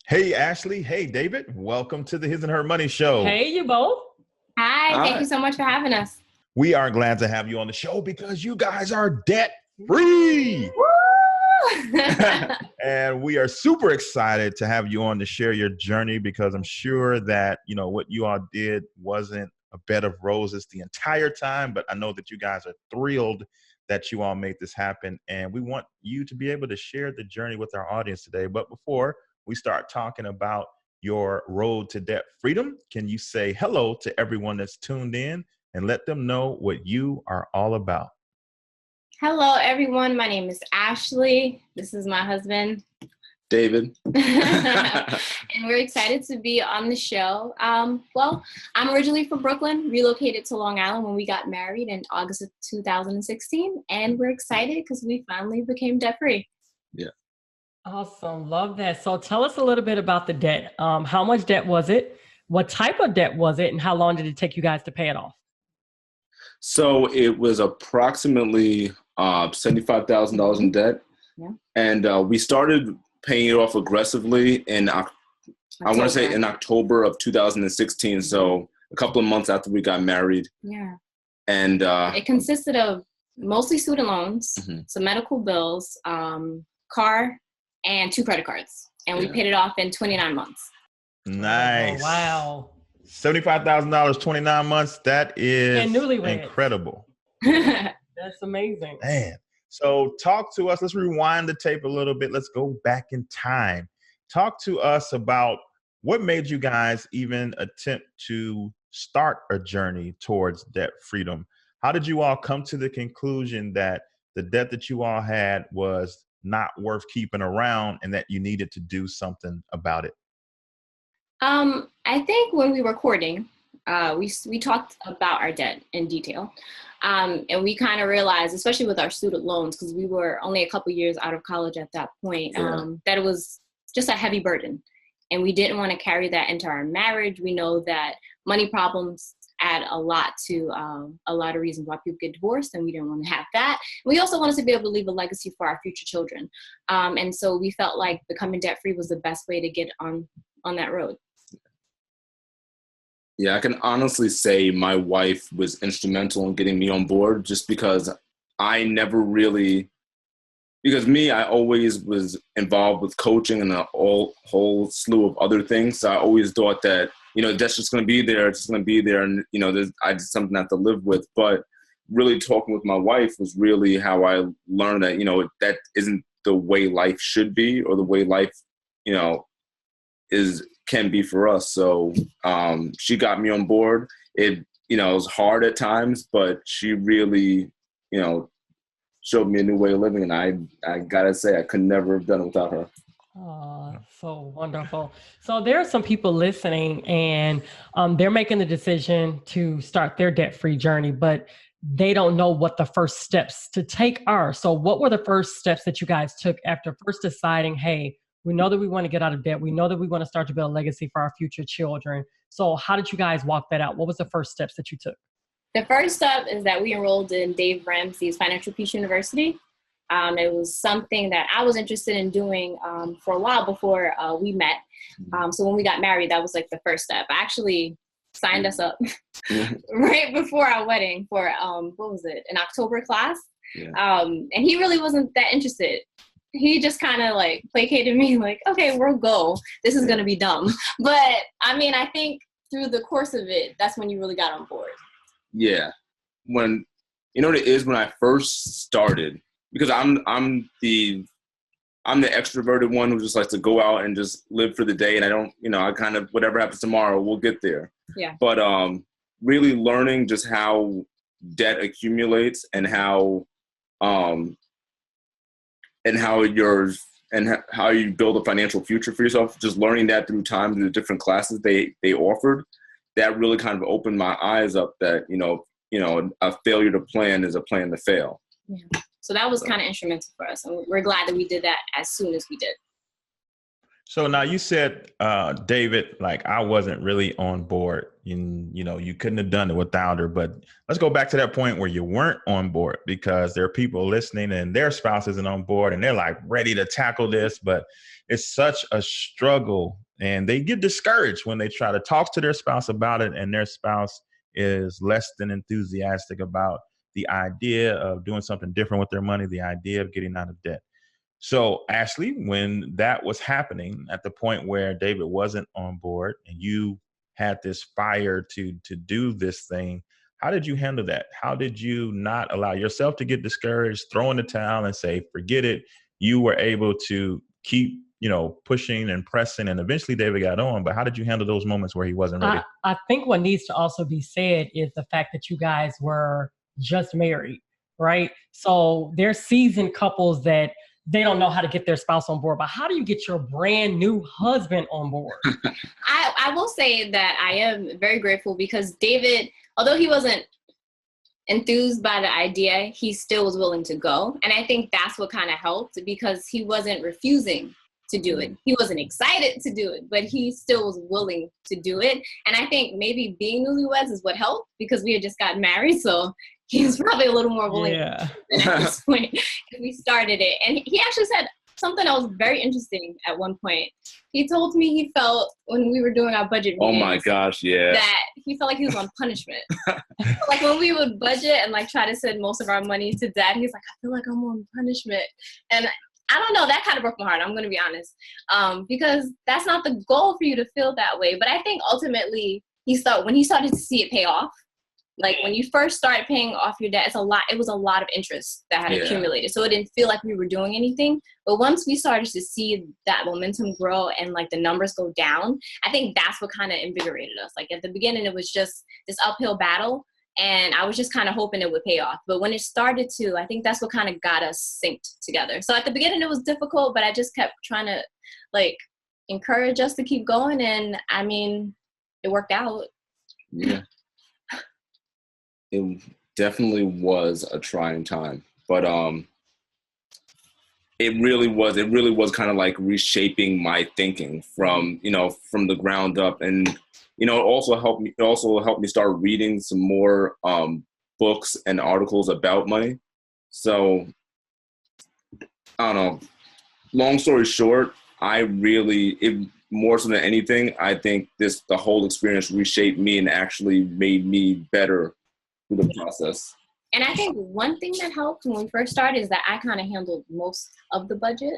Hey, Ashley. Hey, David. Welcome to the His and Her Money Show. Hey, you both. Hi, thank you so much for having us. We are glad to have you on the show because you guys are debt free. And we are super excited to have you on to share your journey because I'm sure that, what you all did wasn't a bed of roses the entire time, but I know that you guys are thrilled that you all made this happen. And we want you to be able to share the journey with our audience today. But before we start talking about your road to debt freedom, can you say hello to everyone that's tuned in and let them know what you are all about? Hello, everyone. My name is Ashley. This is my husband, David. And we're excited to be on the show. Well, I'm originally from Brooklyn, relocated to Long Island when we got married in August of 2016. And we're excited because we finally became debt-free. Yeah. Awesome. Love that. So tell us a little bit about the debt. How much debt was it? What type of debt was it? And how long did it take you guys to pay it off? So it was approximately $75,000 in debt. Yeah. And we started paying it off aggressively in, I want to say in October of 2016. So a couple of months after we got married. Yeah. And it consisted of mostly student loans, some medical bills, car, and 2 credit cards. And we paid it off in 29 months. Nice. Oh, wow. $75,000, 29 months. That is incredible. That's amazing. Man. So talk to us. Let's rewind the tape a little bit. Let's go back in time. Talk to us about what made you guys even attempt to start a journey towards debt freedom. How did you all come to the conclusion that the debt that you all had was not worth keeping around and that you needed to do something about it? I think when we were courting, we talked about our debt in detail. And we kind of realized, especially with our student loans, because we were only a couple years out of college at that point, that it was just a heavy burden. And we didn't want to carry that into our marriage. We know that money problems add a lot to a lot of reasons why people get divorced, and we didn't want to have that. We also wanted to be able to leave a legacy for our future children. And so we felt like becoming debt-free was the best way to get on that road. Yeah, I can honestly say my wife was instrumental in getting me on board just because I always was involved with coaching and a whole slew of other things. So I always thought that, that's just going to be there. It's just going to be there. And, I just something I have to live with. But really talking with my wife was really how I learned that, that isn't the way life should be or the way life, can be for us. So she got me on board. It was hard at times, but she really, showed me a new way of living. And I gotta say, I could never have done it without her. Oh, so wonderful. So there are some people listening and they're making the decision to start their debt-free journey, but they don't know what the first steps to take are. So what were the first steps that you guys took after first deciding, hey, we know that we want to get out of debt. We know that we want to start to build a legacy for our future children. So how did you guys walk that out? What was the first steps that you took? The first step is that we enrolled in Dave Ramsey's Financial Peace University. It was something that I was interested in doing for a while before we met. So when we got married, that was like the first step. I actually signed us up right before our wedding for, an October class. Yeah. And he really wasn't that interested. He just kind of like placated me like, okay, we'll go. This is going to be dumb. But I think through the course of it, that's when you really got on board. Yeah. When, what it is when I first started, because I'm the extroverted one who just likes to go out and just live for the day. And I don't, I kind of, whatever happens tomorrow, we'll get there. Yeah. But really learning just how debt accumulates and how how you build a financial future for yourself, just learning that through time, through the different classes they offered, that really kind of opened my eyes up that, a failure to plan is a plan to fail. Yeah. So that was kind of instrumental for us. And we're glad that we did that as soon as we did. So now you said, David, like I wasn't really on board. You couldn't have done it without her. But let's go back to that point where you weren't on board, because there are people listening and their spouse isn't on board and they're like ready to tackle this, but it's such a struggle and they get discouraged when they try to talk to their spouse about it and their spouse is less than enthusiastic about the idea of doing something different with their money, the idea of getting out of debt. So, Ashley, when that was happening at the point where David wasn't on board and you had this fire to do this thing, how did you handle that? How did you not allow yourself to get discouraged, throw in the towel and say, forget it? You were able to keep, pushing and pressing, and eventually David got on. But how did you handle those moments where he wasn't ready? I think what needs to also be said is the fact that you guys were just married, right? So there's seasoned couples that they don't know how to get their spouse on board, but how do you get your brand new husband on board? I will say that I am very grateful because David, although he wasn't enthused by the idea, he still was willing to go. And I think that's what kind of helped, because he wasn't refusing to do it. He wasn't excited to do it, but he still was willing to do it. And I think maybe being newlyweds is what helped, because we had just gotten married. So he was probably a little more willing at this point, because we started it. And he actually said something that was very interesting at one point. He told me he felt when we were doing our budget meetings, oh my gosh, yeah, that he felt like he was on punishment. Like when we would budget and like try to send most of our money to dad, he's like, I feel like I'm on punishment. And I don't know, that kind of broke my heart, I'm going to be honest, because that's not the goal for you to feel that way. But I think ultimately when he started to see it pay off, like when you first started paying off your debt, it was a lot of interest that had accumulated. So it didn't feel like we were doing anything. But once we started to see that momentum grow and like the numbers go down, I think that's what kind of invigorated us. Like at the beginning, it was just this uphill battle. And I was just kind of hoping it would pay off. But when it started to, I think that's what kind of got us synced together. So at the beginning, it was difficult, but I just kept trying to like encourage us to keep going. And I mean, it worked out. Yeah. It definitely was a trying time, but it really was kind of like reshaping my thinking from the ground up. And it also helped me start reading some more books and articles about money. So I don't know, long story short, more so than anything, I think the whole experience reshaped me and actually made me better through the process. And I think one thing that helped when we first started is that I kind of handled most of the budget,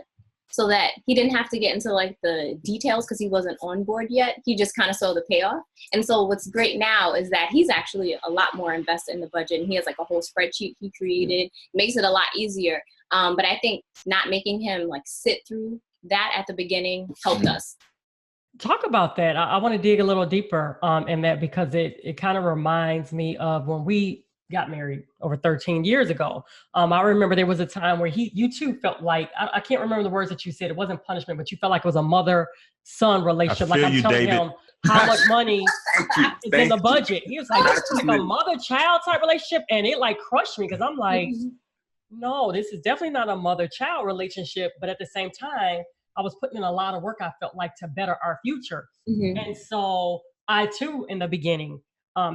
so that he didn't have to get into like the details because he wasn't on board yet. He just kind of saw the payoff. And so what's great now is that he's actually a lot more invested in the budget, and he has like a whole spreadsheet he created. It makes it a lot easier. But I think not making him like sit through that at the beginning helped us. Talk about that. I want to dig a little deeper in that, because it kind of reminds me of when we got married over 13 years ago. I remember there was a time where you two felt like, I can't remember the words that you said. It wasn't punishment, but you felt like it was a mother-son relationship. Like I'm telling him how much money is in the budget. He was like, this is like a mother-child type relationship. And it like crushed me, because I'm like, no, this is definitely not a mother-child relationship. But at the same time, I was putting in a lot of work, I felt like, to better our future. And so I too, in the beginning,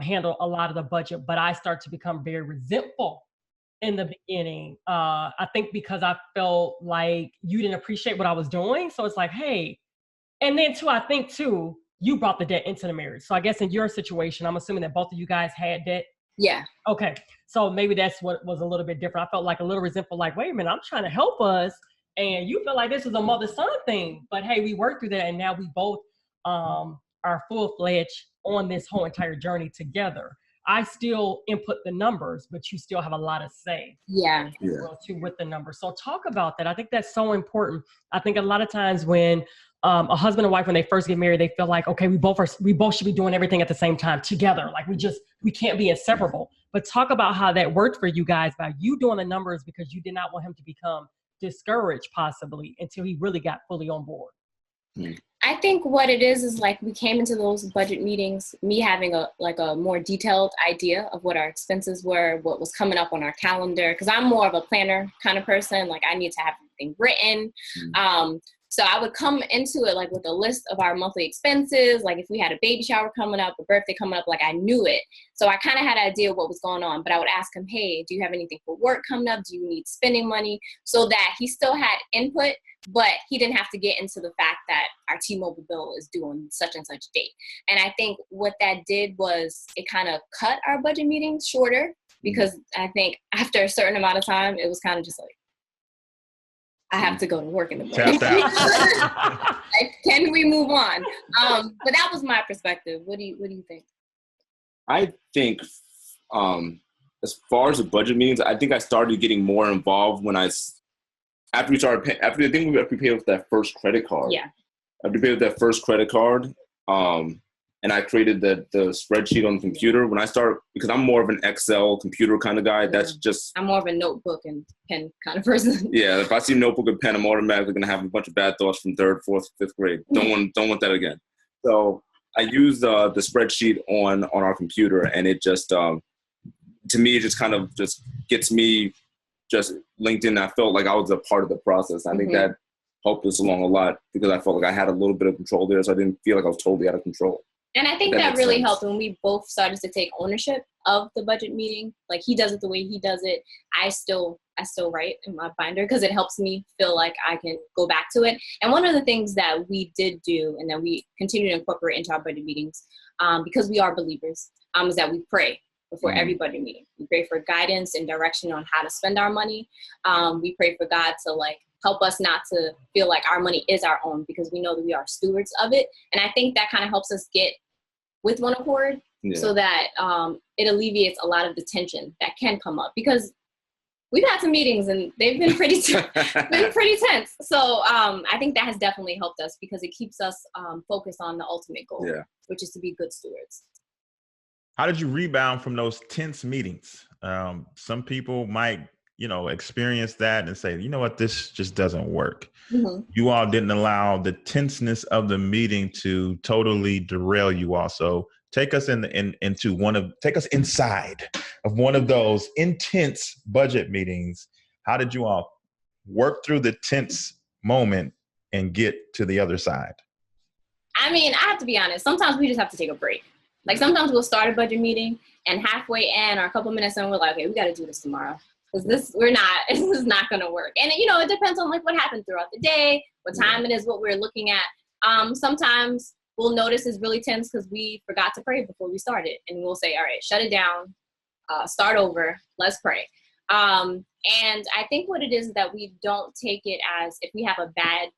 handle a lot of the budget, but I start to become very resentful in the beginning. I think because I felt like you didn't appreciate what I was doing. So it's like, hey, and then too, I think too, you brought the debt into the marriage. So I guess in your situation, I'm assuming that both of you guys had debt. Yeah. Okay. So maybe that's what was a little bit different. I felt like a little resentful, like, wait a minute, I'm trying to help us. And you feel like this is a mother-son thing. But hey, we worked through that, and now we both are full-fledged on this whole entire journey together. I still input the numbers, but you still have a lot of say. Yeah. Well, too, with the numbers. So talk about that. I think that's so important. I think a lot of times when a husband and wife, when they first get married, they feel like, okay, we both should be doing everything at the same time together. Like we can't be inseparable. But talk about how that worked for you guys by you doing the numbers, because you did not want him to become discouraged possibly until he really got fully on board. I think what it is like we came into those budget meetings, me having a more detailed idea of what our expenses were, what was coming up on our calendar, because I'm more of a planner kind of person. Like I need to have everything written. So I would come into it like with a list of our monthly expenses. Like if we had a baby shower coming up, a birthday coming up, like I knew it. So I kind of had an idea of what was going on, but I would ask him, hey, do you have anything for work coming up? Do you need spending money? So that he still had input, but he didn't have to get into the fact that our T-Mobile bill is due on such and such date. And I think what that did was it kind of cut our budget meetings shorter, because I think after a certain amount of time, it was kind of just like, I have to go to work in the morning. Like, can we move on? But that was my perspective. What do you think? I think as far as the budget meetings, I think I started getting more involved when after we paid with that first credit card. Yeah. After we paid with that first credit card, and I created the spreadsheet on the computer. When I started, because I'm more of an Excel computer kind of guy, that's just... I'm more of a notebook and pen kind of person. Yeah, if I see notebook and pen, I'm automatically going to have a bunch of bad thoughts from 3rd, 4th, 5th grade. Don't want that again. So I use the spreadsheet on our computer, and it just, to me, it just kind of just gets me just linked in. I felt like I was a part of the process. I think that helped us along a lot, because I felt like I had a little bit of control there, so I didn't feel like I was totally out of control. And I think that really helped when we both started to take ownership of the budget meeting. Like, he does it the way he does it. I still write in my binder, because it helps me feel like I can go back to it. And one of the things that we did do, and that we continue to incorporate into our budget meetings, because we are believers, is that we pray before every budget meeting. We pray for guidance and direction on how to spend our money. We pray for God to help us not to feel like our money is our own, because we know that we are stewards of it. And I think that kind of helps us get with one accord, so that it alleviates a lot of the tension that can come up, because we've had some meetings and they've been pretty tense. So I think that has definitely helped us, because it keeps us focused on the ultimate goal, which is to be good stewards. How did you rebound from those tense meetings? Some people might, experience that and say, you know what, this just doesn't work. You all didn't allow the tenseness of the meeting to totally derail you all. So take us take us inside of one of those intense budget meetings. How did you all work through the tense moment and get to the other side? I mean, I have to be honest. Sometimes we just have to take a break. Like, sometimes we'll start a budget meeting, and halfway in or a couple minutes in, we're like, okay, we got to do this tomorrow. Because this is not going to work. And, it depends on what happened throughout the day, what time it is, what we're looking at. Sometimes we'll notice it's really tense because we forgot to pray before we started. And we'll say, all right, shut it down, start over, let's pray. And I think what it is that we don't take it as, if we have a bad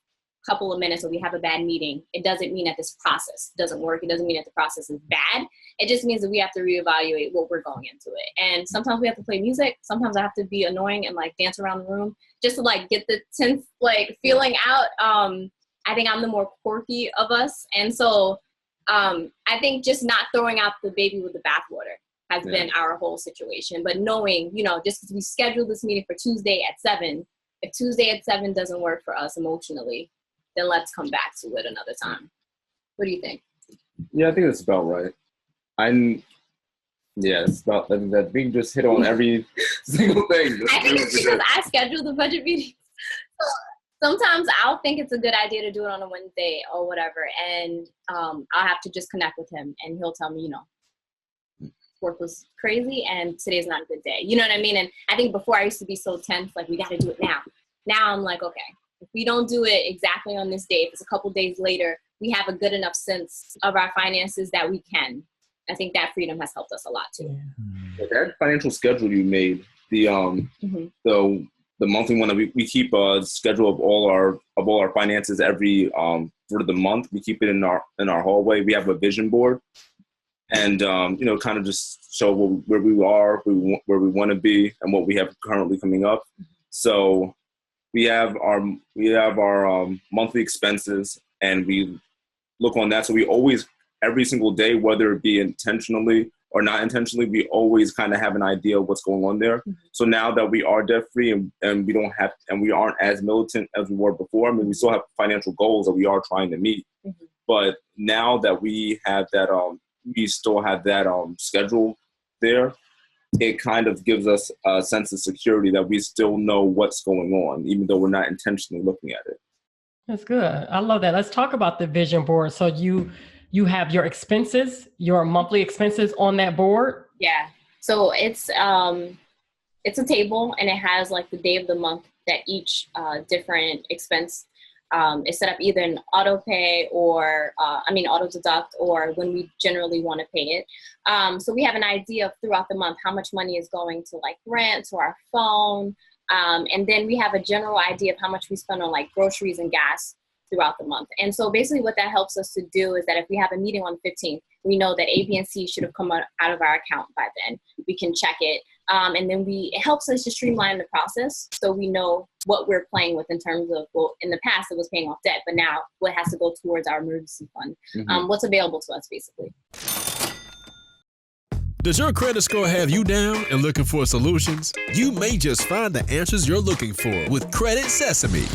couple of minutes or we have a bad meeting, it doesn't mean that this process doesn't work. It doesn't mean that the process is bad. It just means that we have to reevaluate what we're going into it. And sometimes we have to play music. Sometimes I have to be annoying and dance around the room just to get the tense feeling out. I think I'm the more quirky of us. And so I think just not throwing out the baby with the bathwater has been our whole situation. But knowing, just because we scheduled this meeting for Tuesday at 7, if Tuesday at 7 doesn't work for us emotionally, then let's come back to it another time. What do you think? Yeah, I think that's about right. It's about that we just hit on every single thing. I think it's because I schedule the budget meetings. Sometimes I'll think it's a good idea to do it on a Wednesday or whatever, and I'll have to just connect with him, and he'll tell me, work was crazy and today's not a good day. You know what I mean? And I think before I used to be so tense, we got to do it now. Now I'm like, okay, if we don't do it exactly on this day, if it's a couple days later, we have a good enough sense of our finances that we can. I think that freedom has helped us a lot too. Yeah, that financial schedule you made, the monthly one that we keep a schedule of all our finances every for the month. We keep it in our hallway. We have a vision board, and kind of just show where we are, where we want to be, and what we have currently coming up. So we have our monthly expenses, and we look on that. So we always, every single day, whether it be intentionally or not intentionally, we always kind of have an idea of what's going on there. So now that we are debt free and we aren't as militant as we were before, I mean, we still have financial goals that we are trying to meet. But now that we have that, we still have that schedule there, it kind of gives us a sense of security that we still know what's going on, even though we're not intentionally looking at it. That's good. I love that. Let's talk about the vision board. So you have your expenses, your monthly expenses on that board. Yeah. So it's a table, and it has like the day of the month that each different expense is set up, either in auto pay or auto deduct, or when we generally want to pay it. So we have an idea of throughout the month how much money is going to like rent, to our phone. And then we have a general idea of how much we spend on like groceries and gas throughout the month. And so basically what that helps us to do is that if we have a meeting on the 15th, we know that A, B, and C should have come out of our account by then. We can check it. And then it helps us to streamline the process, so we know what we're playing with in terms of, well, in the past it was paying off debt, but now what has to go towards our emergency fund, what's available to us basically. Does your credit score have you down and looking for solutions? You may just find the answers you're looking for with Credit Sesame.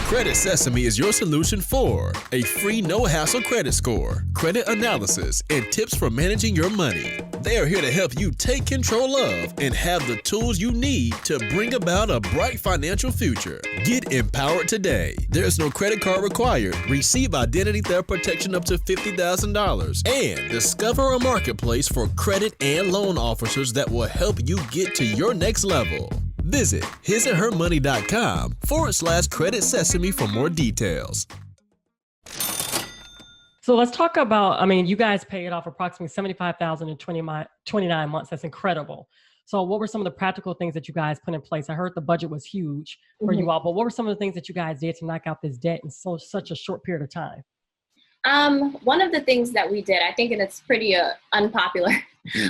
Credit Sesame is your solution for a free no-hassle credit score, credit analysis, and tips for managing your money. They are here to help you take control of and have the tools you need to bring about a bright financial future. Get empowered today. There's no credit card required. Receive identity theft protection up to $50,000. And discover a marketplace for credit and loan officers that will help you get to your next level. Visit hisandhermoney.com/Credit Sesame for more details. So let's talk about, you guys paid off approximately $75,000 in 29 months. That's incredible. So what were some of the practical things that you guys put in place? I heard the budget was huge for you all, but what were some of the things that you guys did to knock out this debt in such a short period of time? One of the things that we did, I think, and it's pretty unpopular,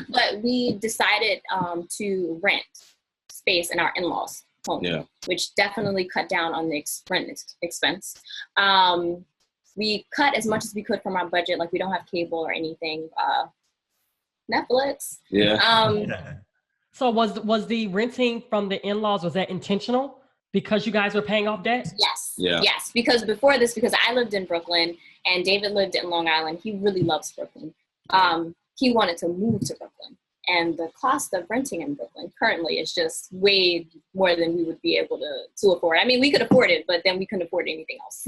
but we decided to rent space in our in-laws' home, which definitely cut down on the rent expense. We cut as much as we could from our budget. Like, we don't have cable or anything. Netflix. So was the renting from the in-laws, was that intentional because you guys were paying off debt? Yes. Yes. Because before this, because I lived in Brooklyn and David lived in Long Island, he really loves Brooklyn. He wanted to move to Brooklyn. And the cost of renting in Brooklyn currently is just way more than we would be able to afford. I mean, we could afford it, but then we couldn't afford anything else.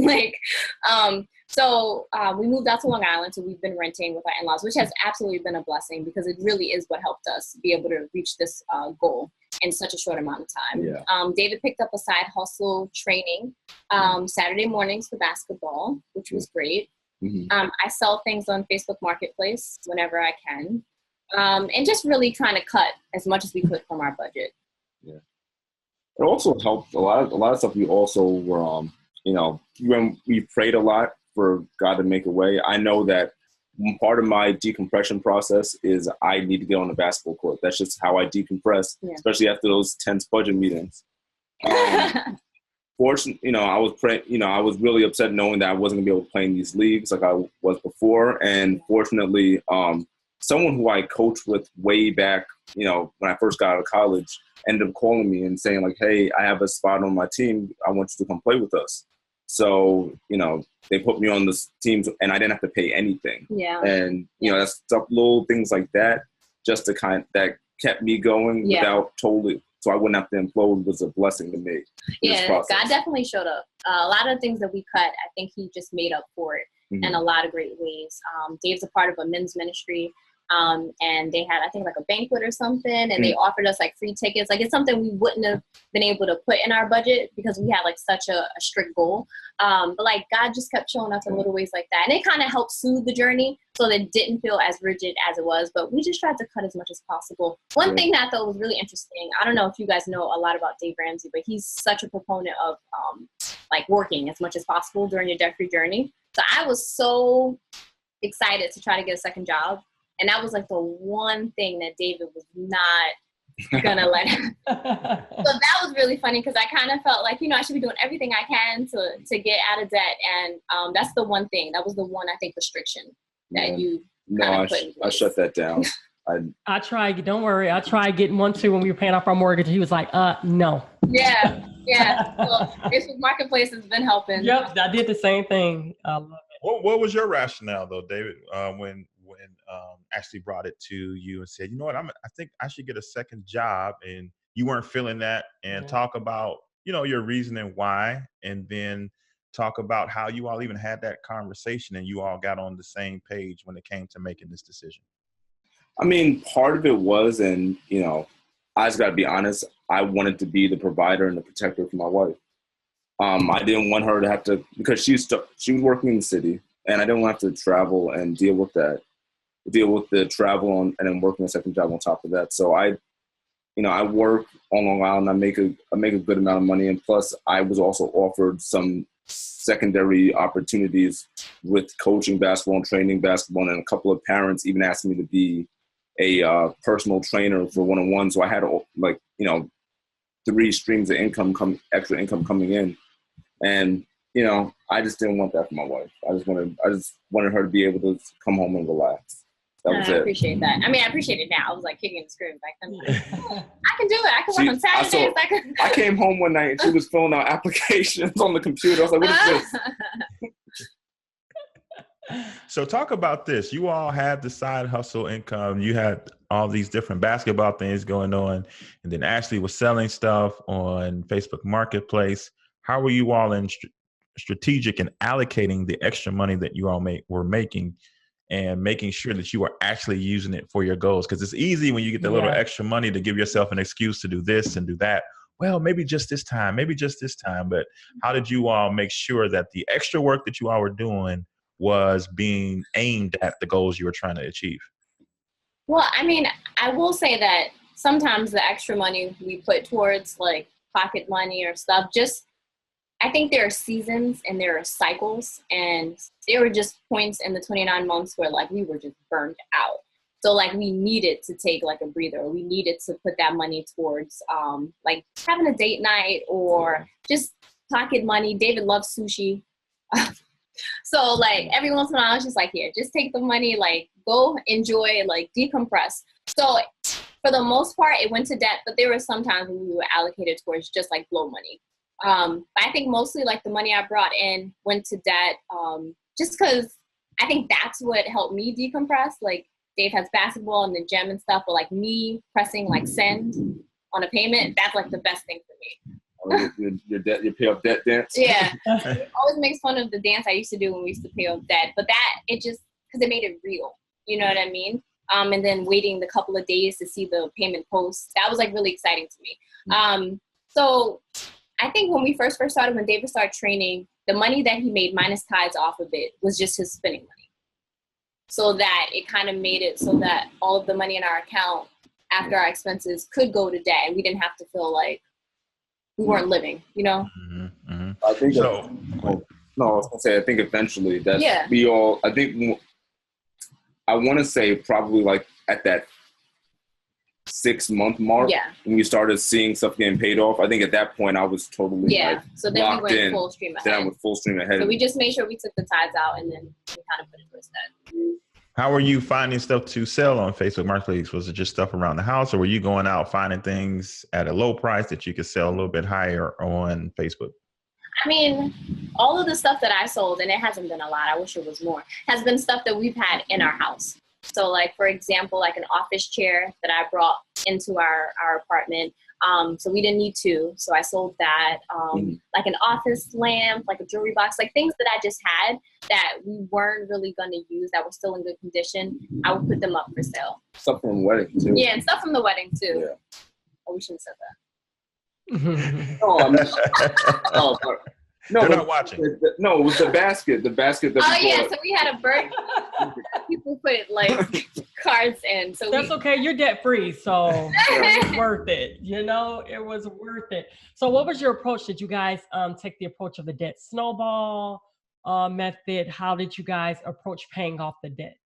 So we moved out to Long Island. So we've been renting with our in-laws, which has absolutely been a blessing, because it really is what helped us be able to reach this goal in such a short amount of time. David picked up a side hustle training Saturday mornings for basketball, which was great. I sell things on Facebook Marketplace whenever I can. And just really trying to cut as much as we could from our budget. Yeah. It also helped a lot of stuff. We also were, when we prayed a lot for God to make a way. I know that part of my decompression process is I need to get on the basketball court. That's just how I decompress, especially after those tense budget meetings. Fortunately, I was really upset knowing that I wasn't gonna be able to play in these leagues like I was before. And fortunately, someone who I coached with way back, when I first got out of college, ended up calling me and saying like, "Hey, I have a spot on my team. I want you to come play with us." So, they put me on this team and I didn't have to pay anything. And, that's stuff, little things like that, just to that kept me going without totally, so I wouldn't have to implode, was a blessing to me. God definitely showed up. A lot of things that we cut, I think he just made up for it in a lot of great ways. Dave's a part of a men's ministry. And they had, I think, like a banquet or something, and they offered us like free tickets. Like, it's something we wouldn't have been able to put in our budget because we had like such a strict goal. But like, God just kept showing us in little ways like that. And it kind of helped soothe the journey so that it didn't feel as rigid as it was, but we just tried to cut as much as possible. One thing that I thought was really interesting, I don't know if you guys know a lot about Dave Ramsey, but he's such a proponent of like working as much as possible during your debt-free journey. So I was so excited to try to get a second job. And that was like the one thing that David was not gonna let him. So that was really funny because I kind of felt like, I should be doing everything I can to get out of debt. And that's the one thing. That was the one, I think, restriction that you kind of put in place. I shut that down. I tried, don't worry. I tried getting one too when we were paying off our mortgage. He was like, no. Yeah. Well, Facebook Marketplace has been helping. Yep, I did the same thing. I love it. What was your rationale though, David, when Ashley brought it to you and said, I think I should get a second job, and you weren't feeling that, and talk about, your reasoning why, and then talk about how you all even had that conversation and you all got on the same page when it came to making this decision? I mean, part of it was, and, you know, I just got to be honest, I wanted to be the provider and the protector for my wife. I didn't want her to have to, because she was working in the city, and I didn't want to have to travel and deal with the travel and then working a second job on top of that. So I work on Long Island. I make a good amount of money, and plus I was also offered some secondary opportunities with coaching basketball and training basketball, and a couple of parents even asked me to be a personal trainer for one-on-one. So I had, like, you know, 3 streams of extra income coming in. And, you know, I just didn't want that for my wife. I just wanted her to be able to come home and relax. That was I it. appreciate that. I mean, I appreciate it now. I was like kicking and screaming back then. I can do it. I can work on Saturdays. I came home one night and she was filling out applications on the computer. I was like, what is this? So talk about this. You all had the side hustle income. You had all these different basketball things going on. And then Ashley was selling stuff on Facebook Marketplace. How were you all in strategic in allocating the extra money that you all were making and making sure that you are actually using it for your goals? Because it's easy when you get the little extra money to give yourself an excuse to do this and do that. Well, maybe just this time. But how did you all make sure that the extra work that you all were doing was being aimed at the goals you were trying to achieve? Well, I mean, I will say that sometimes the extra money we put towards like pocket money or stuff, I think there are seasons and there are cycles, and there were just points in the 29 months where like we were just burned out. So like we needed to take like a breather, or we needed to put that money towards like having a date night or just pocket money. David loves sushi. So like every once in a while I was just like, here, just take the money, like go enjoy, like decompress. So for the most part it went to debt, but there were some times when we were allocated towards just like blow money. But I think mostly like the money I brought in went to debt, just because I think that's what helped me decompress. Like Dave has basketball and the gym and stuff, but like me pressing like send on a payment, that's like the best thing for me. Your pay off debt dance? Yeah. It always makes fun of the dance I used to do when we used to pay off debt, but it just, because it made it real. You know what I mean? And then waiting the couple of days to see the payment post, that was like really exciting to me. So I think when we first started, when David started training, the money that he made minus tithes off of it was just his spending money. So that it kind of made it so that all of the money in our account after our expenses could go to debt, and we didn't have to feel like we weren't living, you know? Mm-hmm, mm-hmm. I think I was gonna say, I think eventually that I want to say probably like at that 6-month mark, when we started seeing stuff getting paid off. I think at that point I was totally so then we went full stream ahead. Then I went full stream ahead. So we just made sure we took the tithes out, and then we kind of put it towards that. How were you finding stuff to sell on Facebook Marketplace? Was it just stuff around the house, or were you going out finding things at a low price that you could sell a little bit higher on Facebook? I mean, all of the stuff that I sold, and it hasn't been a lot, I wish it was more, has been stuff that we've had in our house. So like, for example, like an office chair that I brought into our apartment. So we didn't need 2. So I sold that. Like an office lamp, like a jewelry box, like things that I just had that we weren't really going to use, that were still in good condition. I would put them up for sale. Stuff from the wedding too. Yeah, and stuff from the wedding too. Yeah. Oh, we shouldn't have said that. They're not watching. No, it was the basket. The basket that we bought. So we had a bird. People put like cards in. So that's okay. You're debt free, so it was worth it. You know, it was worth it. So, what was your approach? Did you guys take the approach of the debt snowball method? How did you guys approach paying off the debt?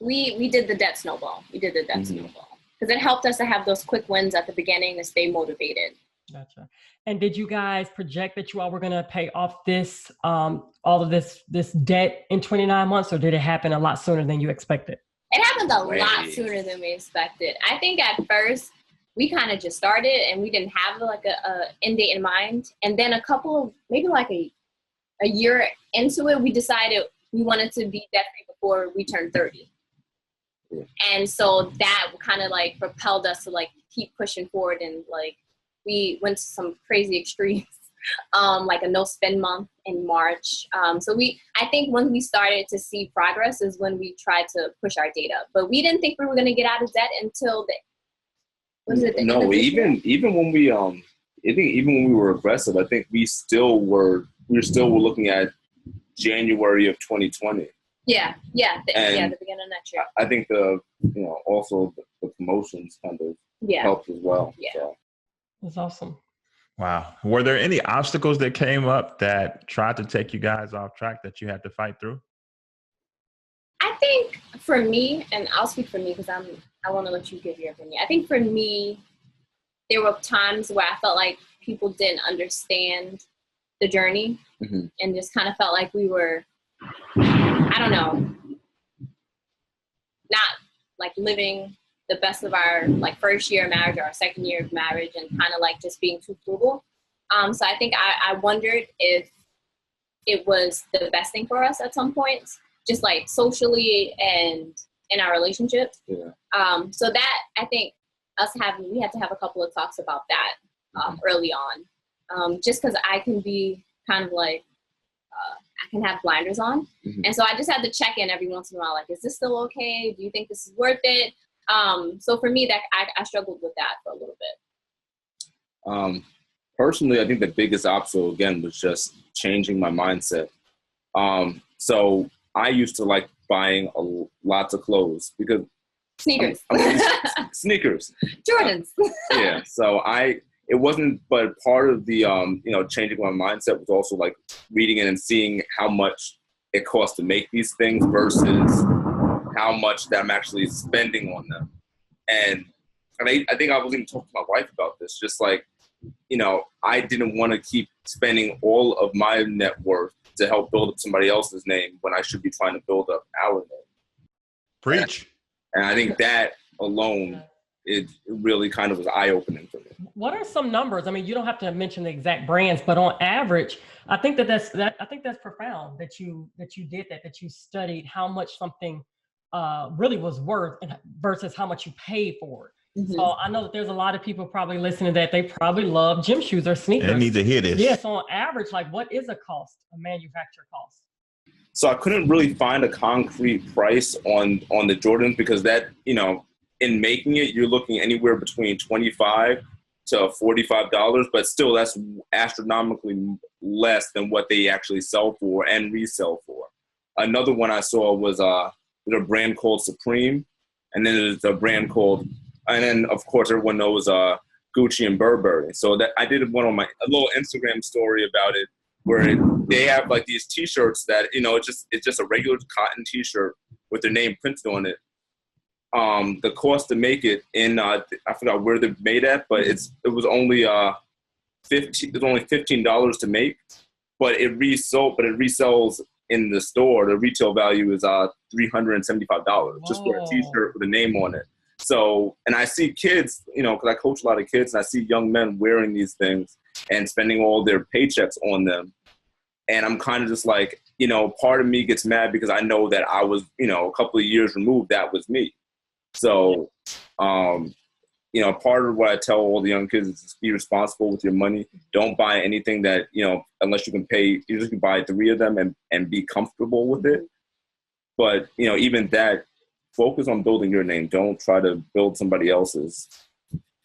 We did the debt snowball. Snowball because it helped us to have those quick wins at the beginning and stay motivated. Gotcha. And did you guys project that you all were going to pay off this, all of this debt in 29 months, or did it happen a lot sooner than you expected? It happened a lot sooner than we expected. I think at first we kind of just started and we didn't have like a end date in mind. And then maybe like a year into it, we decided we wanted to be debt free before we turned 30. Yeah. And so that kind of like propelled us to like keep pushing forward, and like we went to some crazy extremes like a no spend month in March. So I think when we started to see progress is when we tried to push our data, but we didn't think we were going to get out of debt until even when we I think even when we were aggressive, I think we were looking at January of 2020. Yeah, the beginning of next year. I think also the promotions kind of helped as well. Yeah, so. That's awesome. Wow. Were there any obstacles that came up that tried to take you guys off track that you had to fight through? I think for me, and I'll speak for me because I want to let you give your opinion. I think for me, there were times where I felt like people didn't understand the journey and just kind of felt like we were, I don't know, not like living the best of our like first year of marriage or our second year of marriage and kind of like just being too frugal. So I think I wondered if it was the best thing for us at some point, just like socially and in our relationship. Yeah. So that I think we had to have a couple of talks about that early on, just because I can be kind of like, I can have blinders on. And so I just had to check in every once in a while, like, is this still okay? Do you think this is worth it? So for me, that I struggled with that for a little bit. Personally, I think the biggest obstacle, again, was just changing my mindset. So I used to like buying lots of clothes because Sneakers. Sneakers. Jordans. Yeah. So it wasn't, but part of the, changing my mindset was also like reading it and seeing how much it costs to make these things versus how much that I'm actually spending on them. And I think I was even talking to my wife about this, just like, I didn't want to keep spending all of my net worth to help build up somebody else's name when I should be trying to build up our name. Preach. And I think that alone, it really kind of was eye-opening for me. What are some numbers? I mean, you don't have to mention the exact brands, but on average, I think that's profound that you did that you studied how much something really was worth versus how much you paid for it. So I know that there's a lot of people probably listening that they probably love gym shoes or sneakers. They need to hear this. Yes, on average, like what is a manufacturer cost? So I couldn't really find a concrete price on the Jordans because that, in making it, you're looking anywhere between $25 to $45, but still that's astronomically less than what they actually sell for and resell for. Another one I saw was there's a brand called Supreme, and then there's a brand called, and then of course everyone knows Gucci and Burberry. So that I did one on a little Instagram story about it, where they have like these T-shirts that it's just a regular cotton T-shirt with their name printed on it. The cost to make it in I forgot where they're made at, but it was only $15 to make, but it resells in the store. The retail value is $375 just for a T-shirt with a name on it. So, and I see kids, because I coach a lot of kids, and I see young men wearing these things and spending all their paychecks on them. And I'm kind of just like, part of me gets mad because I know that I was, a couple of years removed, that was me. So, part of what I tell all the young kids is just be responsible with your money. Don't buy anything that, unless you can pay, you just can buy 3 of them and be comfortable with it. But, even that, focus on building your name. Don't try to build somebody else's.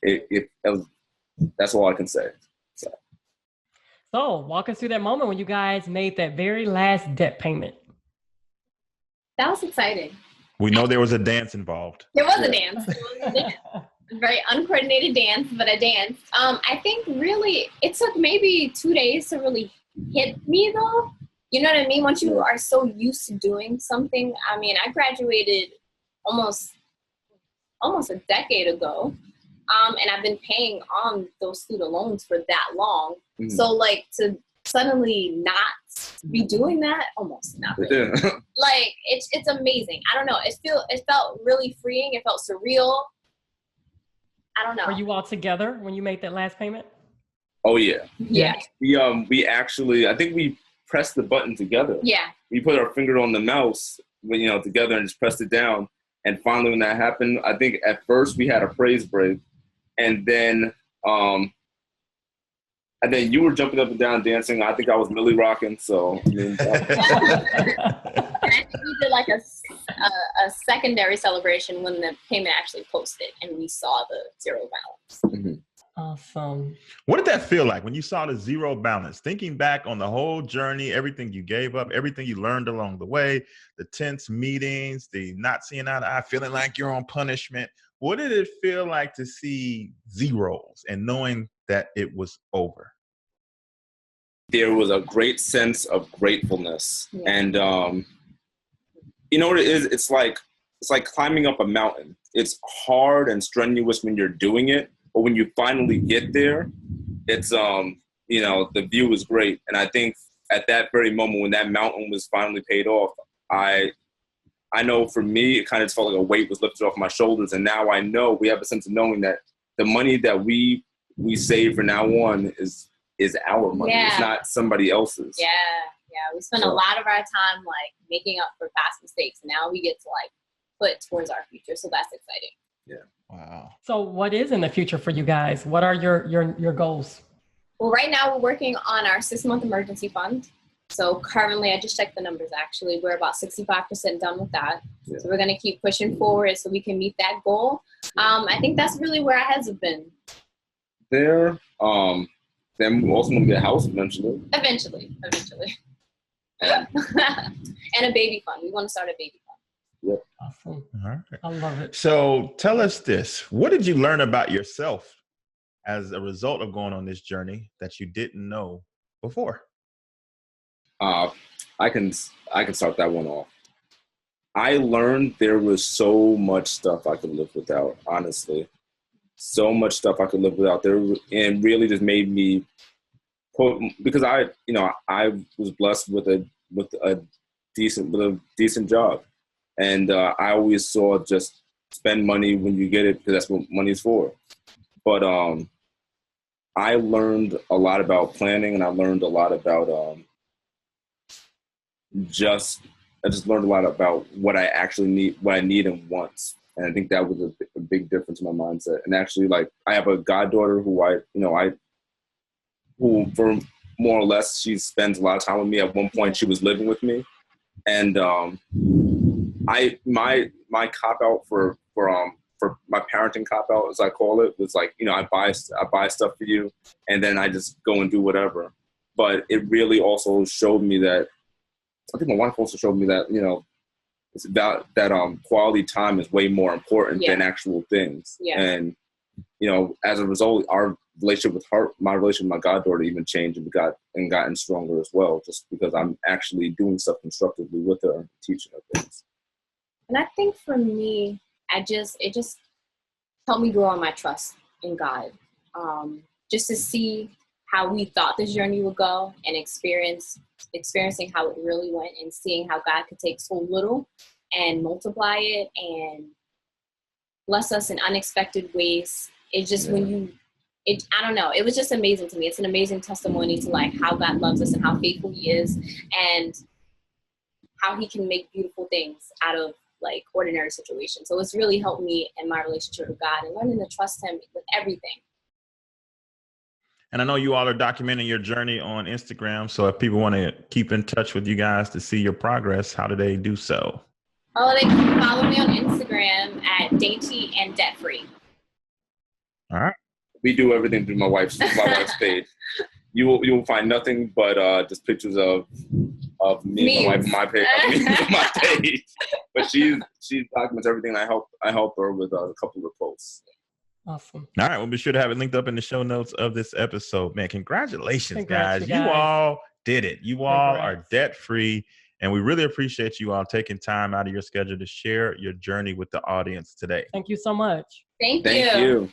That's all I can say. So walk us through that moment when you guys made that very last debt payment. That was exciting. We know there was a dance involved. There was a dance. A very uncoordinated dance, but a dance. I think really it took maybe 2 days to really hit me though. You know what I mean? Once you are so used to doing something. I mean, I graduated almost a decade ago. And I've been paying on those student loans for that long. So like to suddenly not be doing that, almost nothing. Yeah. Like it's amazing. I don't know. It felt really freeing. It felt surreal. I don't know. Were you all together when you made that last payment? Oh yeah. Yeah. We actually, I think we pressed the button together. Yeah. We put our finger on the mouse, together and just pressed it down. And finally, when that happened, I think at first we had a praise break, and then And then you were jumping up and down dancing. I think I was Millie rocking. So I mean, I think we did like a secondary celebration when the payment actually posted and we saw the zero balance. Mm-hmm. Awesome. What did that feel like when you saw the zero balance? Thinking back on the whole journey, everything you gave up, everything you learned along the way, the tense meetings, the not seeing eye to eye, feeling like you're on punishment. What did it feel like to see zeros and knowing that it was over? There was a great sense of gratefulness. Yeah. And you know what it is? It's like climbing up a mountain. It's hard and strenuous when you're doing it, but when you finally get there, it's you know, the view is great. And I think at that very moment when that mountain was finally paid off, I know for me, it kind of felt like a weight was lifted off my shoulders. And now I know we have a sense of knowing that the money that we save from now on is our money. Yeah. It's not somebody else's. Yeah. We spend a lot of our time like making up for past mistakes. And now we get to like put towards our future. So that's exciting. Yeah. Wow. So what is in the future for you guys? What are your goals? Well, right now we're working on our 6-month emergency fund. So currently, I just checked the numbers actually, we're about 65% done with that. Yeah. So we're going to keep pushing forward so we can meet that goal. I think that's really where our heads have been. Then we're also going to get a house eventually. Eventually. And a baby fund. We want to start a baby fund. Yep. Awesome. All right. I love it. So tell us this. What did you learn about yourself as a result of going on this journey that you didn't know before? I can start that one off. I learned there was so much stuff I could live without, honestly. So much stuff I could live without there, and really just made me because I was blessed with a decent job, and I always saw just spend money when you get it because that's what money's for. But I learned a lot about planning, and I learned a lot about I just learned a lot about what I actually need, what I need and want. And I think that was a big difference in my mindset. And actually, like, I have a goddaughter who for more or less, she spends a lot of time with me. At one point, she was living with me. And my cop out for my parenting cop out, as I call it, was like, I buy stuff for you, and then I just go and do whatever. But it really also showed me that, I think my wife also showed me that, it's about that quality time is way more important than actual things. Yeah. And, as a result, our relationship with her, my relationship with my goddaughter even changed and gotten stronger as well, just because I'm actually doing stuff constructively with her and teaching her things. And I think for me, it just helped me grow on my trust in God. Just to see how we thought this journey would go and experiencing how it really went and seeing how God could take so little and multiply it and bless us in unexpected ways. It's just I don't know. It was just amazing to me. It's an amazing testimony to like how God loves us and how faithful He is and how He can make beautiful things out of like ordinary situations. So it's really helped me in my relationship with God and learning to trust Him with everything. And I know you all are documenting your journey on Instagram. So if people want to keep in touch with you guys to see your progress, how do they do so? Oh, they can follow me on Instagram at Dainty and Debt Free. All right. We do everything through my wife's page. You will find nothing but just pictures of me and my page. My page. But she documents everything. I help her with a couple of posts. Awesome. All right. We'll be sure to have it linked up in the show notes of this episode. Man, congratulations, guys. You all did it. You all are debt free. And we really appreciate you all taking time out of your schedule to share your journey with the audience today. Thank you so much. Thank you.